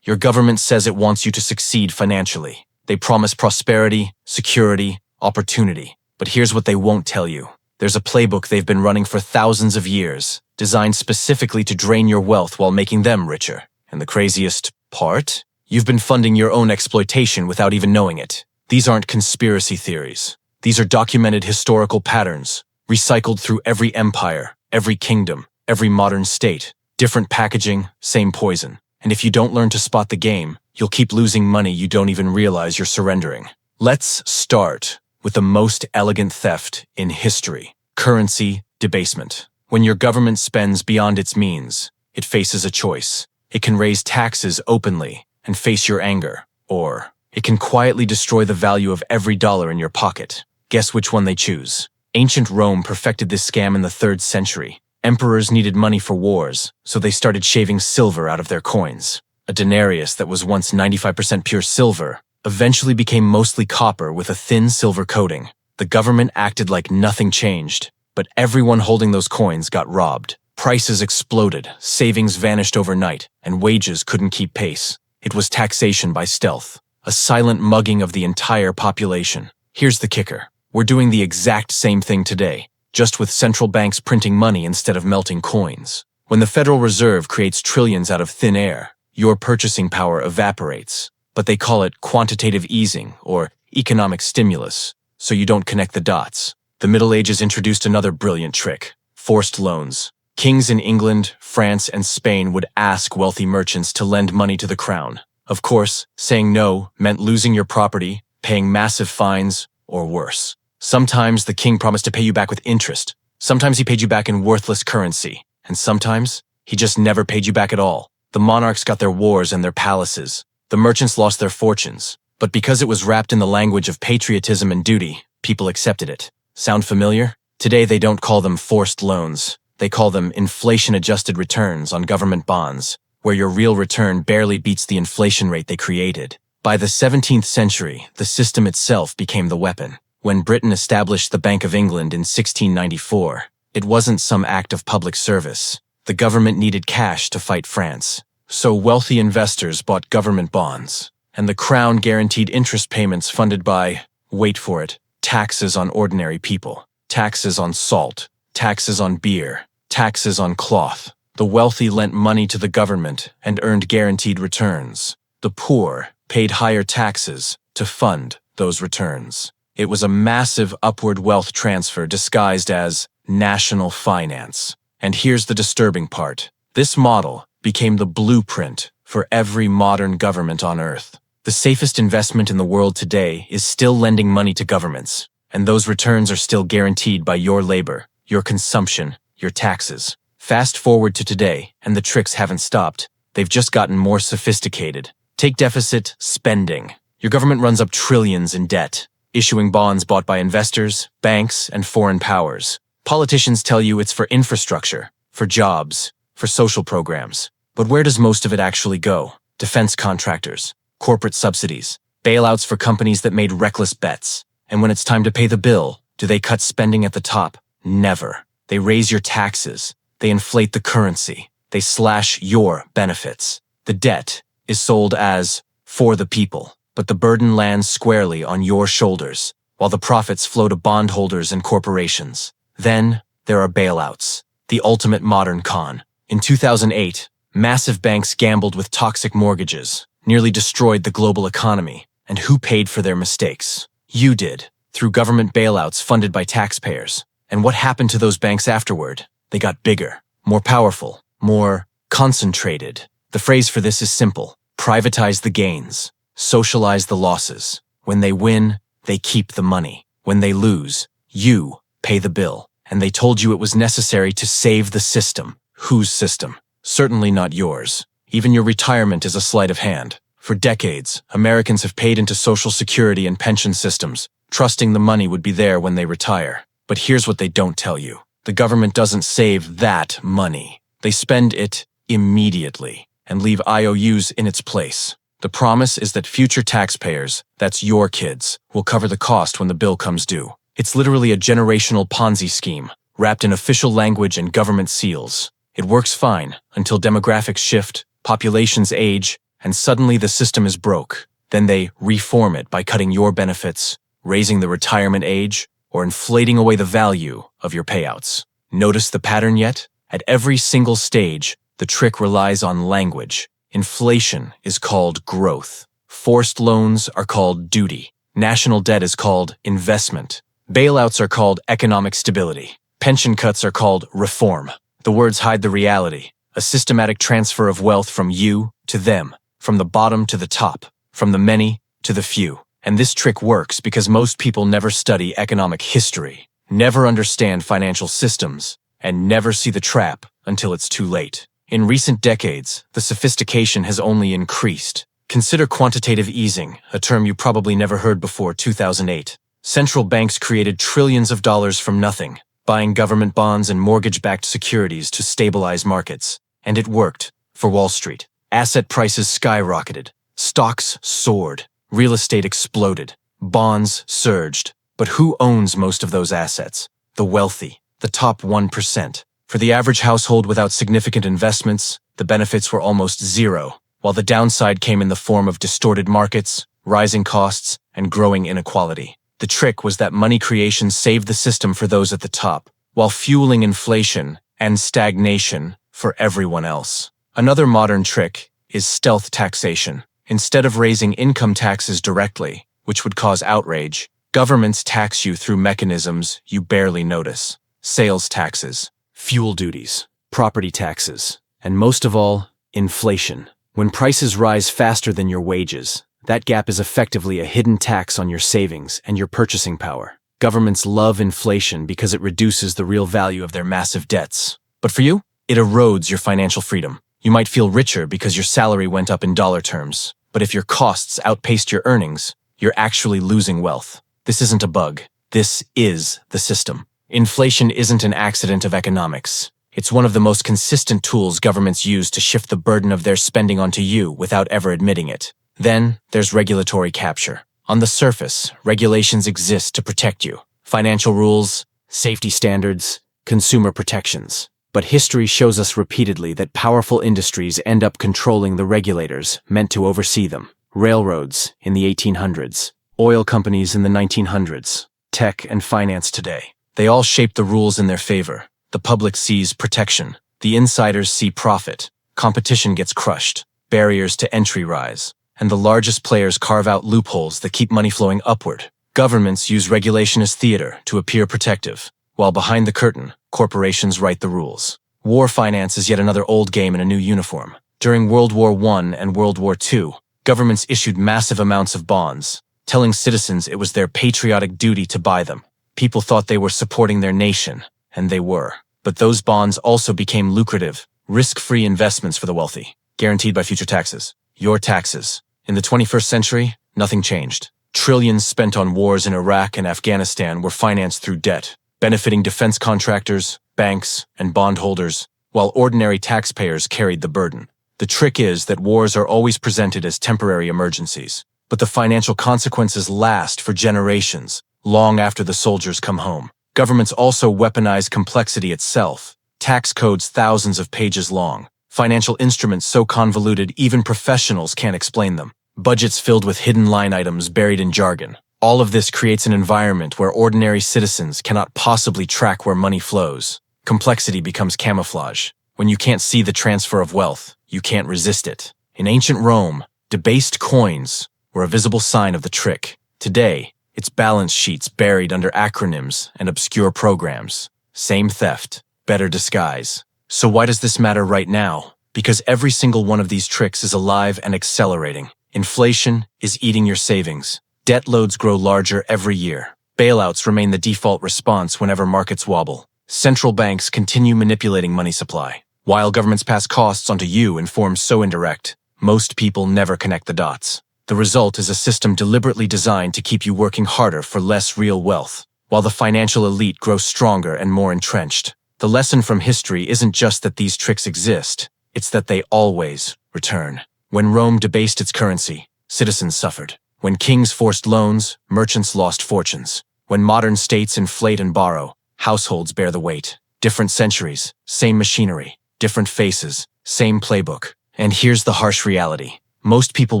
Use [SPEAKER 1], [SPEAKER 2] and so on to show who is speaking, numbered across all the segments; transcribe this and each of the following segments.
[SPEAKER 1] Your government says it wants you to succeed financially. They promise prosperity, security, opportunity. But here's what they won't tell you. There's a playbook they've been running for thousands of years, designed specifically to drain your wealth while making them richer. And the craziest part? You've been funding your own exploitation without even knowing it. These aren't conspiracy theories. These are documented historical patterns, recycled through every empire, every kingdom, every modern state. Different packaging, same poison. And if you don't learn to spot the game, you'll keep losing money you don't even realize you're surrendering. Let's start with the most elegant theft in history: currency debasement. When your government spends beyond its means, it faces a choice. It can raise taxes openly and face your anger, or it can quietly destroy the value of every dollar in your pocket. Guess which one they choose? Ancient Rome perfected this scam in the 3rd century. Emperors needed money for wars, so they started shaving silver out of their coins. A denarius that was once 95% pure silver eventually became mostly copper with a thin silver coating. The government acted like nothing changed, but everyone holding those coins got robbed. Prices exploded, savings vanished overnight, and wages couldn't keep pace. It was taxation by stealth, a silent mugging of the entire population. Here's the kicker. We're doing the exact same thing today, just with central banks printing money instead of melting coins. When the Federal Reserve creates trillions out of thin air, your purchasing power evaporates. But they call it quantitative easing or economic stimulus, so you don't connect the dots. The Middle Ages introduced another brilliant trick: forced loans. Kings in England, France, and Spain would ask wealthy merchants to lend money to the crown. Of course, saying no meant losing your property, paying massive fines, or worse. Sometimes the king promised to pay you back with interest. Sometimes he paid you back in worthless currency. And sometimes he just never paid you back at all. The monarchs got their wars and their palaces. The merchants lost their fortunes. But because it was wrapped in the language of patriotism and duty, people accepted it. Sound familiar? Today they don't call them forced loans. They call them inflation-adjusted returns on government bonds, where your real return barely beats the inflation rate they created. By the 17th century, the system itself became the weapon. When Britain established the Bank of England in 1694, it wasn't some act of public service. The government needed cash to fight France. So wealthy investors bought government bonds, and the crown guaranteed interest payments funded by, wait for it, taxes on ordinary people, taxes on salt, taxes on beer, taxes on cloth. The wealthy lent money to the government and earned guaranteed returns. The poor paid higher taxes to fund those returns. It was a massive upward wealth transfer disguised as national finance. And here's the disturbing part. This model became the blueprint for every modern government on Earth. The safest investment in the world today is still lending money to governments, and those returns are still guaranteed by your labor, your consumption, your taxes. Fast forward to today, and the tricks haven't stopped. They've just gotten more sophisticated. Take deficit spending. Your government runs up trillions in debt, issuing bonds bought by investors, banks, and foreign powers. Politicians tell you it's for infrastructure, for jobs, for social programs. But where does most of it actually go? Defense contractors, corporate subsidies, bailouts for companies that made reckless bets. And when it's time to pay the bill, do they cut spending at the top? Never. They raise your taxes. They inflate the currency. They slash your benefits. The debt is sold as for the people, but the burden lands squarely on your shoulders, while the profits flow to bondholders and corporations. Then there are bailouts, the ultimate modern con. In 2008, massive banks gambled with toxic mortgages, nearly destroyed the global economy. And who paid for their mistakes? You did, through government bailouts funded by taxpayers. And what happened to those banks afterward? They got bigger, more powerful, more concentrated. The phrase for this is simple: privatize the gains, socialize the losses. When they win, they keep the money. When they lose, you pay the bill. And they told you it was necessary to save the system. Whose system? Certainly not yours. Even your retirement is a sleight of hand. For decades, Americans have paid into Social Security and pension systems, trusting the money would be there when they retire. But here's what they don't tell you. The government doesn't save that money. They spend it immediately and leave IOUs in its place. The promise is that future taxpayers, that's your kids, will cover the cost when the bill comes due. It's literally a generational Ponzi scheme, wrapped in official language and government seals. It works fine until demographics shift, populations age, and suddenly the system is broke. Then they reform it by cutting your benefits, raising the retirement age, or inflating away the value of your payouts. Notice the pattern yet? At every single stage, the trick relies on language. Inflation is called growth. Forced loans are called duty. National debt is called investment. Bailouts are called economic stability. Pension cuts are called reform. The words hide the reality, a systematic transfer of wealth from you to them, from the bottom to the top, from the many to the few. And this trick works because most people never study economic history, never understand financial systems, and never see the trap until it's too late. In recent decades, the sophistication has only increased. Consider quantitative easing, a term you probably never heard before 2008. Central banks created trillions of dollars from nothing, buying government bonds and mortgage-backed securities to stabilize markets. And it worked for Wall Street. Asset prices skyrocketed. Stocks soared. Real estate exploded. Bonds surged. But who owns most of those assets? The wealthy, the top 1%. For the average household without significant investments, the benefits were almost zero, while the downside came in the form of distorted markets, rising costs, and growing inequality. The trick was that money creation saved the system for those at the top, while fueling inflation and stagnation for everyone else. Another modern trick is stealth taxation. Instead of raising income taxes directly, which would cause outrage, governments tax you through mechanisms you barely notice. Sales taxes, fuel duties, property taxes, and most of all, inflation. When prices rise faster than your wages, that gap is effectively a hidden tax on your savings and your purchasing power. Governments love inflation because it reduces the real value of their massive debts. But for you, it erodes your financial freedom. You might feel richer because your salary went up in dollar terms, but if your costs outpaced your earnings, you're actually losing wealth. This isn't a bug. This is the system. Inflation isn't an accident of economics. It's one of the most consistent tools governments use to shift the burden of their spending onto you without ever admitting it. Then, there's regulatory capture. On the surface, regulations exist to protect you. Financial rules, safety standards, consumer protections. But history shows us repeatedly that powerful industries end up controlling the regulators meant to oversee them. Railroads in the 1800s, oil companies in the 1900s, tech and finance today. They all shape the rules in their favor. The public sees protection. The insiders see profit. Competition gets crushed. Barriers to entry rise. And the largest players carve out loopholes that keep money flowing upward. Governments use regulation as theater to appear protective, while behind the curtain, corporations write the rules. War finance is yet another old game in a new uniform. During World War I and World War II, governments issued massive amounts of bonds, telling citizens it was their patriotic duty to buy them. People thought they were supporting their nation, and they were. But those bonds also became lucrative, risk-free investments for the wealthy, guaranteed by future taxes. Your taxes. In the 21st century, nothing changed. Trillions spent on wars in Iraq and Afghanistan were financed through debt, benefiting defense contractors, banks, and bondholders, while ordinary taxpayers carried the burden. The trick is that wars are always presented as temporary emergencies, but the financial consequences last for generations, long after the soldiers come home. Governments also weaponize complexity itself. Tax codes thousands of pages long. Financial instruments so convoluted even professionals can't explain them. Budgets filled with hidden line items buried in jargon. All of this creates an environment where ordinary citizens cannot possibly track where money flows. Complexity becomes camouflage. When you can't see the transfer of wealth, you can't resist it. In ancient Rome, debased coins were a visible sign of the trick. Today, it's balance sheets buried under acronyms and obscure programs. Same theft, better disguise. So why does this matter right now? Because every single one of these tricks is alive and accelerating. Inflation is eating your savings. Debt loads grow larger every year. Bailouts remain the default response whenever markets wobble. Central banks continue manipulating money supply. While governments pass costs onto you in forms so indirect, most people never connect the dots. The result is a system deliberately designed to keep you working harder for less real wealth, while the financial elite grows stronger and more entrenched. The lesson from history isn't just that these tricks exist, it's that they always return. When Rome debased its currency, citizens suffered. When kings forced loans, merchants lost fortunes. When modern states inflate and borrow, households bear the weight. Different centuries, same machinery. Different faces, same playbook. And here's the harsh reality. Most people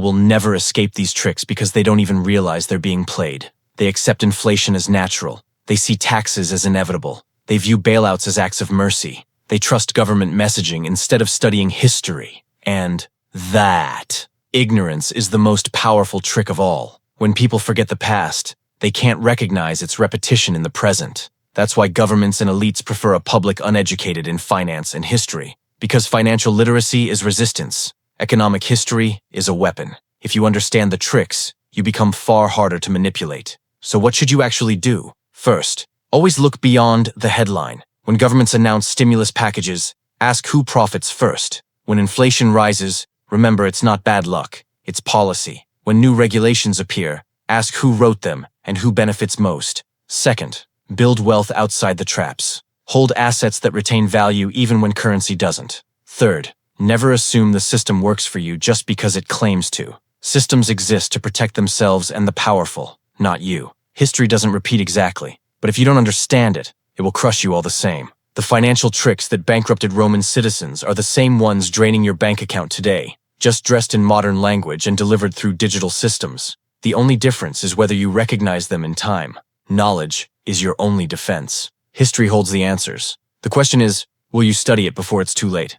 [SPEAKER 1] will never escape these tricks because they don't even realize they're being played. They accept inflation as natural. They see taxes as inevitable. They view bailouts as acts of mercy. They trust government messaging instead of studying history. And that ignorance is the most powerful trick of all. When people forget the past, they can't recognize its repetition in the present. That's why governments and elites prefer a public uneducated in finance and history. Because financial literacy is resistance. Economic history is a weapon. If you understand the tricks, you become far harder to manipulate. So what should you actually do? First, always look beyond the headline. When governments announce stimulus packages, ask who profits first. When inflation rises, remember it's not bad luck, it's policy. When new regulations appear, ask who wrote them and who benefits most. Second, build wealth outside the traps. Hold assets that retain value even when currency doesn't. Third, never assume the system works for you just because it claims to. Systems exist to protect themselves and the powerful, not you. History doesn't repeat exactly, but if you don't understand it, it will crush you all the same. The financial tricks that bankrupted Roman citizens are the same ones draining your bank account today, just dressed in modern language and delivered through digital systems. The only difference is whether you recognize them in time. Knowledge is your only defense. History holds the answers. The question is, will you study it before it's too late?